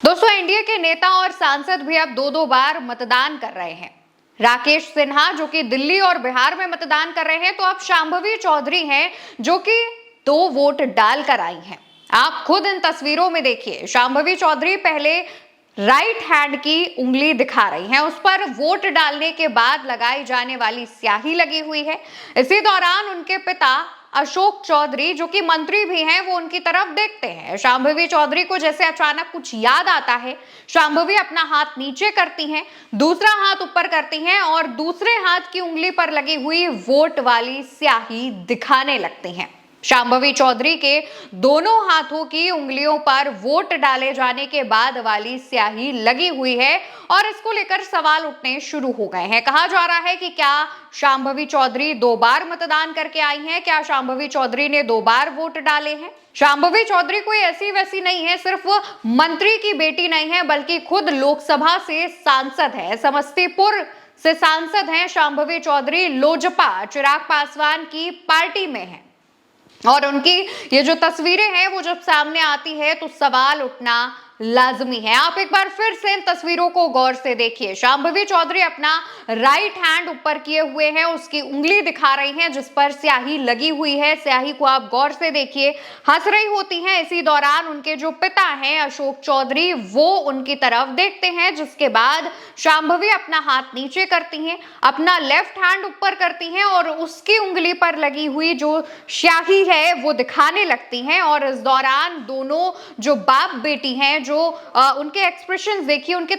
दोस्तों, एनडीए के नेता और सांसद भी अब दो दो बार मतदान कर रहे हैं। राकेश सिन्हा जो कि दिल्ली और बिहार में मतदान कर रहे हैं, तो अब शांभवी चौधरी हैं जो कि 2 वोट डालकर आई हैं। आप खुद इन तस्वीरों में देखिए, शांभवी चौधरी पहले राइट हैंड की उंगली दिखा रही हैं, उस पर वोट डालने के बाद लगाई जाने वाली स्याही लगी हुई है। इसी दौरान उनके पिता अशोक चौधरी जो कि मंत्री भी हैं, वो उनकी तरफ देखते हैं। शांभवी चौधरी को जैसे अचानक कुछ याद आता है, शांभवी अपना हाथ नीचे करती हैं, दूसरा हाथ ऊपर करती हैं और दूसरे हाथ की उंगली पर लगी हुई वोट वाली स्याही दिखाने लगती हैं। शांभवी चौधरी के दोनों हाथों की उंगलियों पर वोट डाले जाने के बाद वाली स्याही लगी हुई है और इसको लेकर सवाल उठने शुरू हो गए हैं। कहा जा रहा है कि क्या शांभवी चौधरी 2 बार मतदान करके आई हैं? क्या शांभवी चौधरी ने 2 बार वोट डाले हैं? शांभवी चौधरी कोई ऐसी वैसी नहीं है, सिर्फ मंत्री की बेटी नहीं है, बल्कि खुद लोकसभा से सांसद है। समस्तीपुर से सांसद हैं शांभवी चौधरी। लोजपा चिराग पासवान की पार्टी में है और उनकी ये जो तस्वीरें हैं वो जब सामने आती है तो सवाल उठना लाजमी है। आप एक बार फिर से इन तस्वीरों को गौर से देखिए। शांभवी चौधरी अपना राइट हैंड ऊपर किए हुए हैं, उसकी उंगली दिखा रही हैं जिस पर स्याही लगी हुई है। स्याही को आप गौर से देखिए, हंस रही होती हैं। इसी दौरान उनके जो पिता हैं अशोक चौधरी, वो उनकी तरफ देखते हैं, जिसके बाद शांभवी अपना हाथ नीचे करती हैं, अपना लेफ्ट हैंड ऊपर करती हैं और उसकी उंगली पर लगी हुई जो स्याही है वो दिखाने लगती हैं। और इस दौरान दोनों जो बाप बेटी हैं, जो उनके एक्सप्रेशंस देखिए, उनके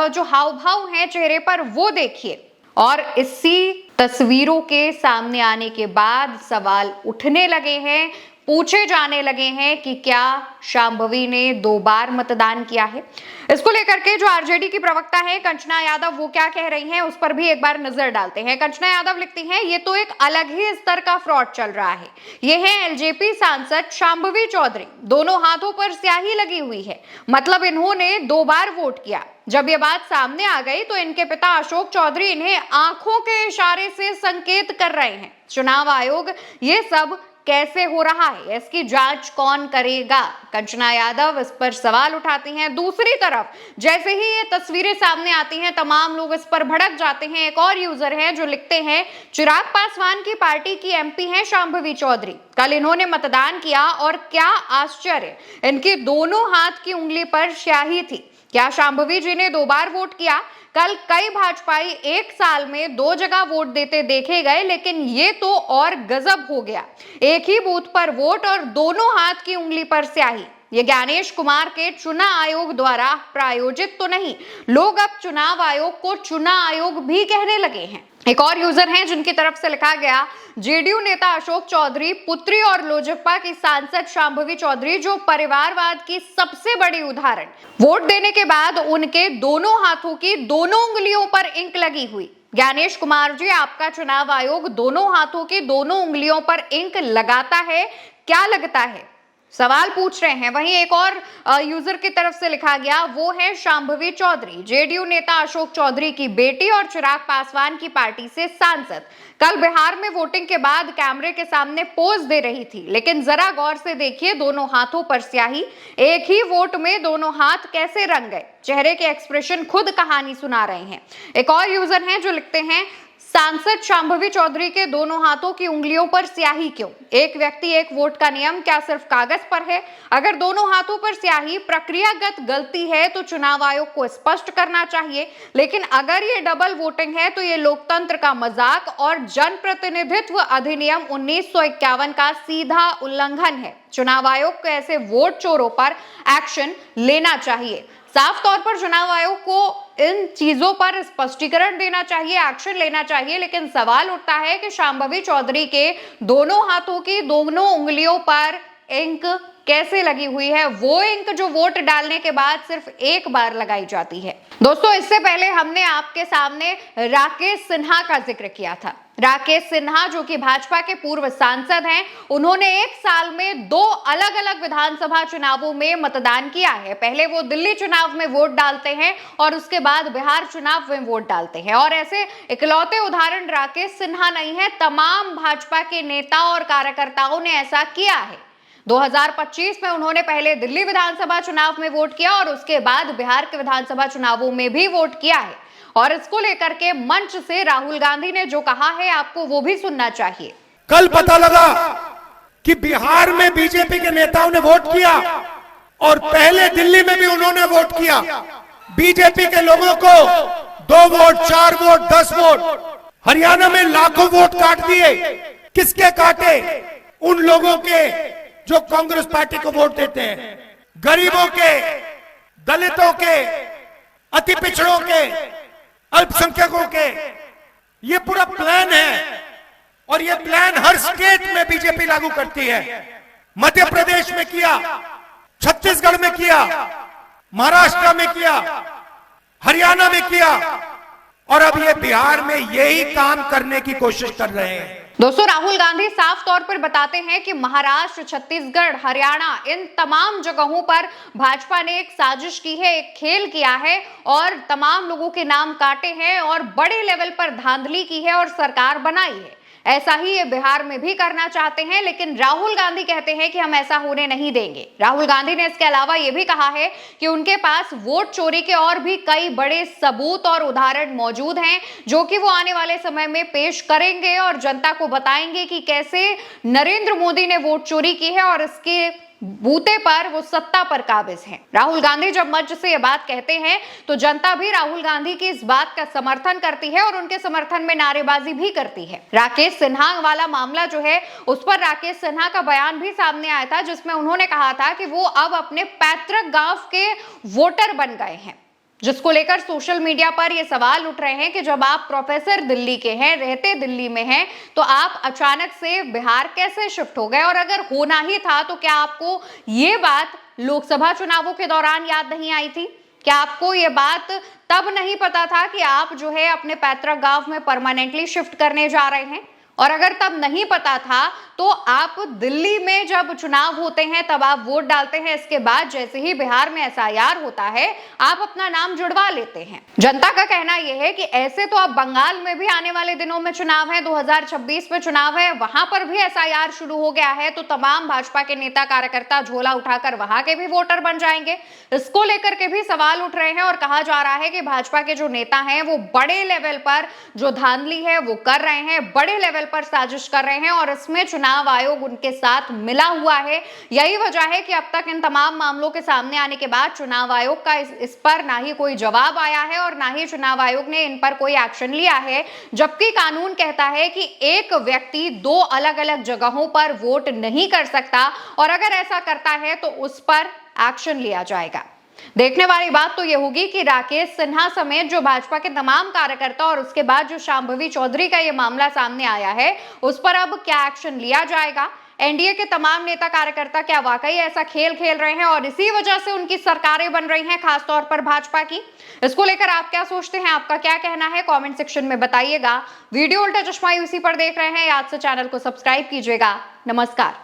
जो हाव भाव हैं चेहरे पर वो देखिए। और इसी तस्वीरों के सामने आने के बाद सवाल उठने लगे हैं, पूछे जाने लगे हैं कि क्या शांभवी ने 2 बार मतदान किया है। इसको लेकर के जो आरजेडी की प्रवक्ता है कंचना यादव, वो क्या कह रही हैं उस पर भी एक बार नजर डालते हैं। कंचना यादव लिखती हैं, ये तो एक अलग ही स्तर का फ्रॉड चल रहा है। ये है एलजेपी सांसद शांभवी चौधरी, दोनों हाथों पर स्याही लगी हुई है, मतलब इन्होंने 2 बार वोट किया। जब ये बात सामने आ गई तो इनके पिता अशोक चौधरी इन्हें आंखों के इशारे से संकेत कर रहे हैं। चुनाव आयोग ये सब कैसे हो रहा है, इसकी जांच कौन करेगा? कंचना यादव इस पर सवाल उठाती हैं। दूसरी तरफ जैसे ही ये तस्वीरें सामने आती हैं, तमाम लोग इस पर भड़क जाते हैं। एक और यूजर हैं जो लिखते हैं, चिराग पासवान की पार्टी की एमपी हैं शांभवी चौधरी, कल इन्होंने मतदान किया और क्या आश्चर्य, इनके दोनों हाथ की उंगली पर स्याही थी। क्या शांभवी जी ने 2 बार वोट किया? कल कई भाजपाई एक साल में 2 जगह वोट देते देखे गए, लेकिन ये तो और गजब हो गया। एक ही बूथ पर वोट और दोनों हाथ की उंगली पर स्याही। ये ज्ञानेश कुमार के चुनाव आयोग द्वारा प्रायोजित तो नहीं, लोग अब चुनाव आयोग को चुनाव आयोग भी कहने लगे हैं। एक और यूजर हैं जिनकी तरफ से लिखा गया, जेडीयू नेता अशोक चौधरी पुत्री और लोजपा की सांसद शांभवी चौधरी जो परिवारवाद की सबसे बड़ी उदाहरण, वोट देने के बाद उनके दोनों हाथों की दोनों उंगलियों पर इंक लगी हुई। ज्ञानेश कुमार जी, आपका चुनाव आयोग दोनों हाथों की दोनों उंगलियों पर इंक लगाता है, क्या लगता है? सवाल पूछ रहे हैं। वहीं एक और यूजर की तरफ से लिखा गया, वो है शांभवी चौधरी, जेडीयू नेता अशोक चौधरी की बेटी और चिराग पासवान की पार्टी से सांसद, कल बिहार में वोटिंग के बाद कैमरे के सामने पोज दे रही थी, लेकिन जरा गौर से देखिए, दोनों हाथों पर स्याही। एक ही वोट में दोनों हाथ कैसे रंग गए? चेहरे के एक्सप्रेशन खुद कहानी सुना रहे हैं। एक और यूजर हैं जो लिखते हैं, सांसद शांभवी चौधरी के दोनों हाथों की उंगलियों पर स्याही क्यों? एक व्यक्ति एक वोट का नियम क्या सिर्फ कागज पर है? अगर दोनों हाथों पर स्याही प्रक्रियागत गलती है तो चुनाव आयोग को स्पष्ट करना चाहिए, लेकिन अगर ये डबल वोटिंग है तो ये लोकतंत्र का मजाक और जनप्रतिनिधित्व अधिनियम 1951 का सीधा उल्लंघन है। चुनाव आयोग को ऐसे वोट चोरों पर एक्शन लेना चाहिए। साफ तौर पर चुनाव आयोग को इन चीजों पर स्पष्टीकरण देना चाहिए, एक्शन लेना चाहिए। लेकिन सवाल उठता है कि शांभवी चौधरी के दोनों हाथों की दोनों उंगलियों पर इंक कैसे लगी हुई है, वो इंक जो वोट डालने के बाद सिर्फ एक बार लगाई जाती है। दोस्तों, इससे पहले हमने आपके सामने राकेश सिन्हा का जिक्र किया था। राकेश सिन्हा जो कि भाजपा के पूर्व सांसद हैं, उन्होंने एक साल में 2 अलग अलग विधानसभा चुनावों में मतदान किया है। पहले वो दिल्ली चुनाव में वोट डालते हैं और उसके बाद बिहार चुनाव में वोट डालते हैं। और ऐसे इकलौते उदाहरण राकेश सिन्हा नहीं है, तमाम भाजपा के नेता और कार्यकर्ताओं ने ऐसा किया है। 2025 में उन्होंने पहले दिल्ली विधानसभा चुनाव में वोट किया और उसके बाद बिहार के विधानसभा चुनावों में भी वोट किया है। और इसको लेकर के मंच से राहुल गांधी ने जो कहा है आपको वो भी सुनना चाहिए। कल पता लगा कि बिहार में बीजेपी के नेताओं ने वोट किया और पहले दिल्ली में भी उन्होंने वोट किया। बीजेपी के लोगों को 2 वोट, 4 वोट, 10 वोट, हरियाणा में लाखों वोट काट दिए। किसके काटे? उन लोगों के जो कांग्रेस पार्टी को वोट देते हैं, गरीबों के, दलितों के, अति पिछड़ों के, अल्पसंख्यकों के। ये पूरा प्लान है और ये प्लान हर स्टेट में बीजेपी लागू करती है। मध्य प्रदेश में किया, छत्तीसगढ़ में किया, महाराष्ट्र में किया, हरियाणा में किया और अब ये बिहार में यही काम करने की कोशिश कर रहे हैं। दोस्तों, राहुल गांधी साफ तौर पर बताते हैं कि महाराष्ट्र, छत्तीसगढ़, हरियाणा, इन तमाम जगहों पर भाजपा ने एक साजिश की है, एक खेल किया है और तमाम लोगों के नाम काटे हैं और बड़े लेवल पर धांधली की है और सरकार बनाई है। ऐसा ही ये बिहार में भी करना चाहते हैं, लेकिन राहुल गांधी कहते हैं कि हम ऐसा होने नहीं देंगे। राहुल गांधी ने इसके अलावा ये भी कहा है कि उनके पास वोट चोरी के और भी कई बड़े सबूत और उदाहरण मौजूद हैं, जो कि वो आने वाले समय में पेश करेंगे और जनता को बताएंगे कि कैसे नरेंद्र मोदी ने वोट चोरी की है और इसके बूते पर वो सत्ता पर काबिज हैं। राहुल गांधी जब मंच से ये बात कहते हैं तो जनता भी राहुल गांधी की इस बात का समर्थन करती है और उनके समर्थन में नारेबाजी भी करती है। राकेश सिन्हा वाला मामला जो है, उस पर राकेश सिन्हा का बयान भी सामने आया था, जिसमें उन्होंने कहा था कि वो अब अपने पैतृक गांव के वोटर बन गए हैं, जिसको लेकर सोशल मीडिया पर ये सवाल उठ रहे हैं कि जब आप प्रोफेसर दिल्ली के हैं, रहते दिल्ली में हैं, तो आप अचानक से बिहार कैसे शिफ्ट हो गए? और अगर होना ही था तो क्या आपको ये बात लोकसभा चुनावों के दौरान याद नहीं आई थी? क्या आपको ये बात तब नहीं पता था कि आप जो है अपने पैतृक गांव में परमानेंटली शिफ्ट करने जा रहे हैं? और अगर तब नहीं पता था तो आप दिल्ली में जब चुनाव होते हैं तब आप वोट डालते हैं, इसके बाद जैसे ही बिहार में एसआईआर होता है आप अपना नाम जुड़वा लेते हैं। जनता का कहना यह है कि ऐसे तो अब बंगाल में भी आने वाले दिनों में चुनाव है, 2026 में चुनाव है, वहां पर भी एसआईआर शुरू हो गया है, तो तमाम भाजपा के नेता कार्यकर्ता झोला उठाकर वहां के भी वोटर बन जाएंगे। इसको लेकर के भी सवाल उठ रहे हैं और कहा जा रहा है कि भाजपा के जो नेता हैं वो बड़े लेवल पर जो धांधली है वो कर रहे हैं, बड़े लेवल पर साजिश कर रहे हैं और इसमें चुनाव आयोग उनके साथ मिला हुआ है। यही वजह है कि अब तक इन तमाम मामलों के सामने आने के बाद चुनाव आयोग का इस पर ना ही कोई जवाब आया है और ना ही चुनाव आयोग ने इन पर कोई एक्शन लिया है, जबकि कानून कहता है कि एक व्यक्ति 2 अलग-अलग जगहों पर वोट नहीं कर सकता और अगर ऐसा करता है तो उस पर एक्शन लिया जाएगा। देखने वाली बात तो यह होगी कि राकेश सिन्हा समेत जो भाजपा के तमाम कार्यकर्ता और उसके बाद जो शांभवी चौधरी का यह मामला सामने आया है उस पर अब क्या एक्शन लिया जाएगा। एनडीए के तमाम नेता कार्यकर्ता क्या वाकई ऐसा खेल खेल रहे हैं और इसी वजह से उनकी सरकारें बन रही हैं, खासतौर पर भाजपा की? इसको लेकर आप क्या सोचते हैं, आपका क्या कहना है, कमेंट सेक्शन में बताइएगा। वीडियो उल्टा चश्मा यूसी पर देख रहे हैं, याद से चैनल को सब्सक्राइब कीजिएगा। नमस्कार।